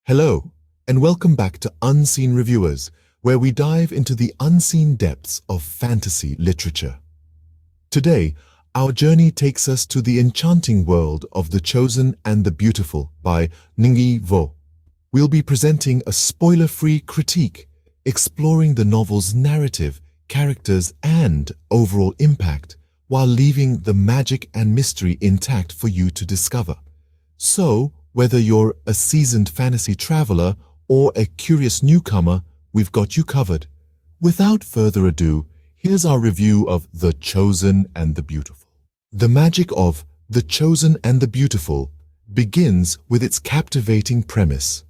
Hello, and welcome back to Unseen Reviewers, where we dive into the unseen depths of fantasy literature. Today, our journey takes us to the enchanting world of The Chosen and the Beautiful by Nghi Vo. We'll be presenting a spoiler-free critique, exploring the novel's narrative, characters, and overall impact, while leaving the magic and mystery intact for you to discover. So, whether you're a seasoned fantasy traveler or a curious newcomer, we've got you covered. Without further ado, here's our review of The Chosen and the Beautiful. The magic of The Chosen and the Beautiful begins with its captivating premise.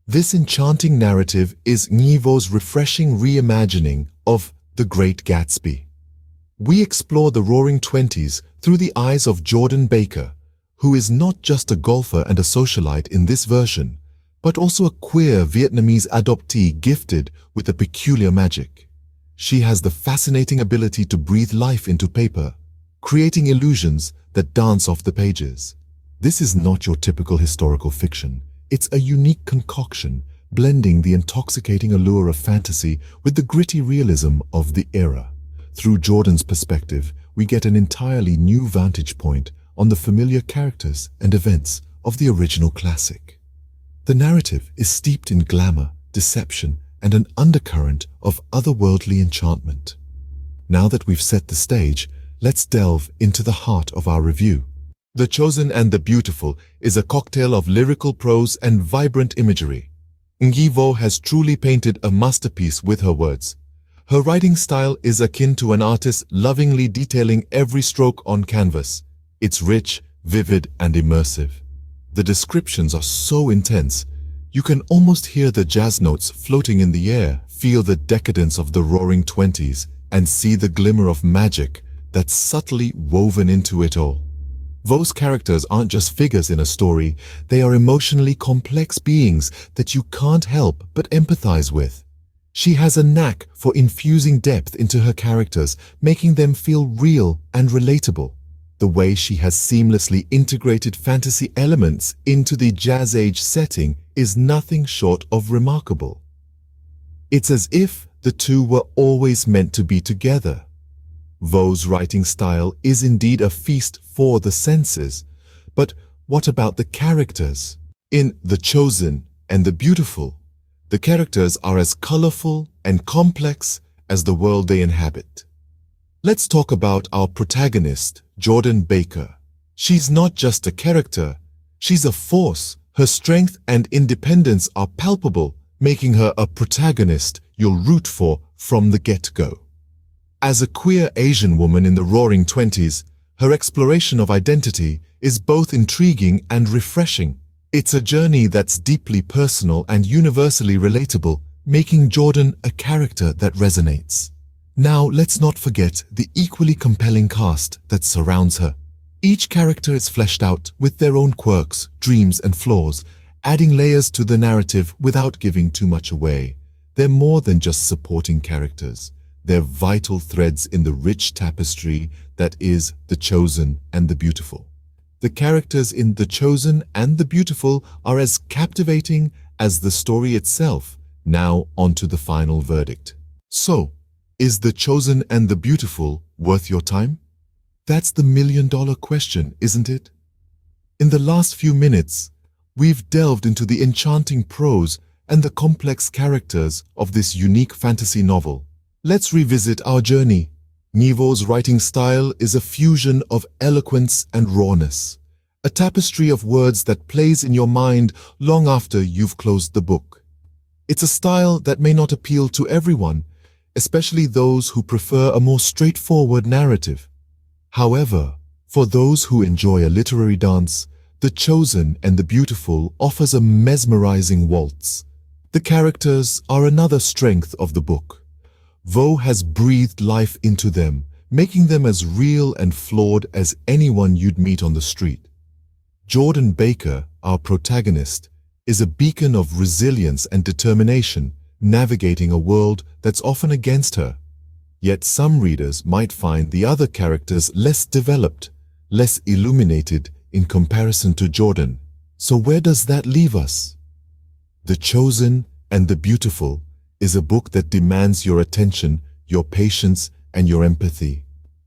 This enchanting narrative is Nghi Vo's refreshing reimagining of The Great Gatsby. We explore the Roaring Twenties through the eyes of Jordan Baker, who is not just a golfer and a socialite in this version, but also a queer Vietnamese adoptee gifted with a peculiar magic. She has the fascinating ability to breathe life into paper, creating illusions that dance off the pages. This is not your typical historical fiction. It's a unique concoction, blending the intoxicating allure of fantasy with the gritty realism of the era. Through Jordan's perspective, we get an entirely new vantage point on the familiar characters and events of the original classic. The narrative is steeped in glamour, deception, and an undercurrent of otherworldly enchantment. Now that we've set the stage, let's delve into the heart of our review. The Chosen and the Beautiful is a cocktail of lyrical prose and vibrant imagery. Nghi Vo has truly painted a masterpiece with her words. Her writing style is akin to an artist lovingly detailing every stroke on canvas. It's rich, vivid, and immersive. The descriptions are so intense, you can almost hear the jazz notes floating in the air, feel the decadence of the Roaring Twenties, and see the glimmer of magic that's subtly woven into it all. Vo's characters aren't just figures in a story, they are emotionally complex beings that you can't help but empathize with. She has a knack for infusing depth into her characters, making them feel real and relatable. The way she has seamlessly integrated fantasy elements into the Jazz Age setting is nothing short of remarkable. It's as if the two were always meant to be together. Vo's writing style is indeed a feast for the senses. But what about the characters? In The Chosen and the Beautiful, the characters are as colorful and complex as the world they inhabit. Let's talk about our protagonist, Jordan Baker. She's not just a character, she's a force. Her strength and independence are palpable, making her a protagonist you'll root for from the get-go. As a queer Asian woman in the Roaring Twenties, her exploration of identity is both intriguing and refreshing. It's a journey that's deeply personal and universally relatable, making Jordan a character that resonates. Now, let's not forget the equally compelling cast that surrounds her. Each character is fleshed out with their own quirks, dreams, and flaws, adding layers to the narrative without giving too much away. They're more than just supporting characters. They're vital threads in the rich tapestry that is The Chosen and the Beautiful. The characters in The Chosen and the Beautiful are as captivating as the story itself. Now, onto the final verdict. So, is The Chosen and the Beautiful worth your time? That's the million-dollar question, isn't it? In the last few minutes, we've delved into the enchanting prose and the complex characters of this unique fantasy novel. Let's revisit our journey. Nghi Vo's writing style is a fusion of eloquence and rawness, a tapestry of words that plays in your mind long after you've closed the book. It's a style that may not appeal to everyone, especially those who prefer a more straightforward narrative. However, for those who enjoy a literary dance, The Chosen and the Beautiful offers a mesmerizing waltz. The characters are another strength of the book. Vo has breathed life into them, making them as real and flawed as anyone you'd meet on the street. Jordan Baker, our protagonist, is a beacon of resilience and determination, navigating a world that's often against her. Yet some readers might find the other characters less developed, less illuminated in comparison to Jordan. So where does that leave us? The Chosen and the Beautiful is a book that demands your attention, your patience, and your empathy.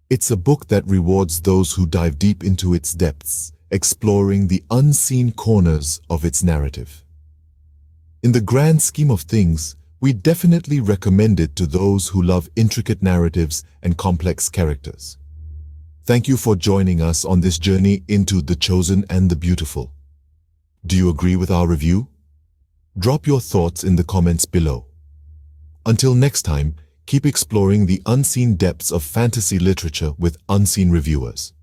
It's a book that rewards those who dive deep into its depths, exploring the unseen corners of its narrative. In the grand scheme of things, we definitely recommend it to those who love intricate narratives and complex characters. Thank you for joining us on this journey into The Chosen and the Beautiful. Do you agree with our review? Drop your thoughts in the comments below. Until next time, keep exploring the unseen depths of fantasy literature with unseen reviewers.